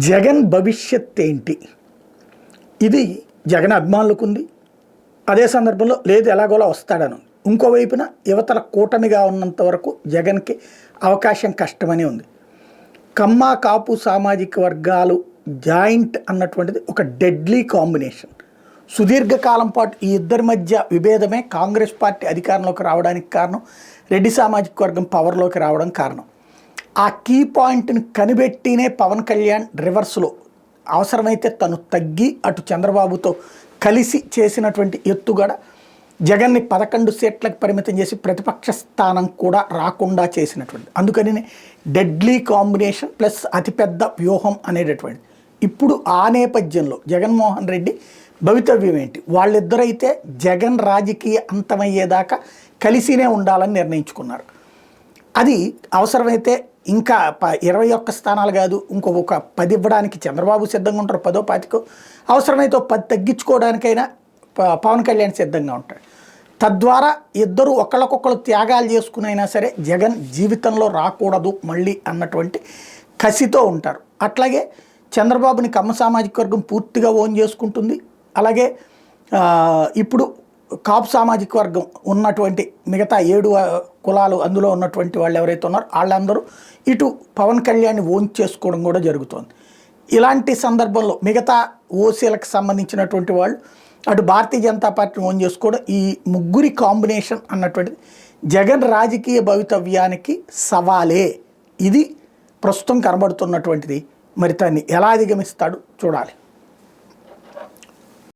జగన్ భవిష్యత్ ఏంటి? ఇది జగన్ అభిమానులకు ఉంది. అదే సందర్భంలో లేదు ఎలాగోలా వస్తాడని. ఇంకోవైపున యువతల కూటమిగా ఉన్నంత వరకు జగన్కి అవకాశం కష్టమని ఉంది. కమ్మ కాపు సామాజిక వర్గాలు జాయింట్ అన్నటువంటిది ఒక డెడ్లీ కాంబినేషన్. సుదీర్ఘకాలం పాటు ఈ ఇద్దరి మధ్య విభేదమే కాంగ్రెస్ పార్టీ అధికారంలోకి రావడానికి కారణం, రెడ్డి సామాజిక వర్గం పవర్లోకి రావడం కారణం. ఆ కీ పాయింట్ని కనిపెట్టినే పవన్ కళ్యాణ్ రివర్స్లో అవసరమైతే తను తగ్గి అటు చంద్రబాబుతో కలిసి చేసినటువంటి ఎత్తుగడ జగన్ని 11 సీట్లకు పరిమితం చేసి ప్రతిపక్ష స్థానం కూడా రాకుండా చేసినటువంటి. అందుకని డెడ్లీ కాంబినేషన్ ప్లస్ అతిపెద్ద వ్యూహం అనేటటువంటిది. ఇప్పుడు ఆ నేపథ్యంలో జగన్మోహన్ రెడ్డి భవితవ్యం ఏంటి? వాళ్ళిద్దరైతే జగన్ రాజకీయ అంతమయ్యేదాకా కలిసినే ఉండాలని నిర్ణయించుకున్నారు. అది అవసరమైతే ఇంకా 21 స్థానాలు కాదు, ఇంకొక 10 ఇవ్వడానికి చంద్రబాబు సిద్ధంగా ఉంటారు. 10 25 అవసరమైతే 10 తగ్గించుకోవడానికైనా పవన్ కళ్యాణ్ సిద్ధంగా ఉంటాడు. తద్వారా ఇద్దరు ఒకళ్ళకొకళ్ళు త్యాగాలు చేసుకునైనా సరే జగన్ జీవితంలో రాకూడదు మళ్ళీ అన్నటువంటి కసితో ఉంటారు. అట్లాగే చంద్రబాబుని కమ్మ సామాజిక వర్గం పూర్తిగా ఓన్ చేసుకుంటుంది. అలాగే ఇప్పుడు కాపు సామాజిక వర్గం ఉన్నటువంటి మిగతా 7 కులాలు అందులో ఉన్నటువంటి వాళ్ళు ఎవరైతే ఉన్నారో వాళ్ళందరూ ఇటు పవన్ కళ్యాణ్ని ఓన్ చేసుకోవడం కూడా జరుగుతోంది. ఇలాంటి సందర్భంలో మిగతా ఓసీలకు సంబంధించినటువంటి వాళ్ళు అటు భారతీయ జనతా పార్టీని ఓన్ చేసుకోవడం, ఈ ముగ్గురి కాంబినేషన్ అన్నటువంటిది జగన్ రాజకీయ భవితవ్యానికి సవాలే. ఇది ప్రస్తుతం కనబడుతున్నటువంటిది. మరి దాన్ని ఎలా అధిగమిస్తాడు చూడాలి.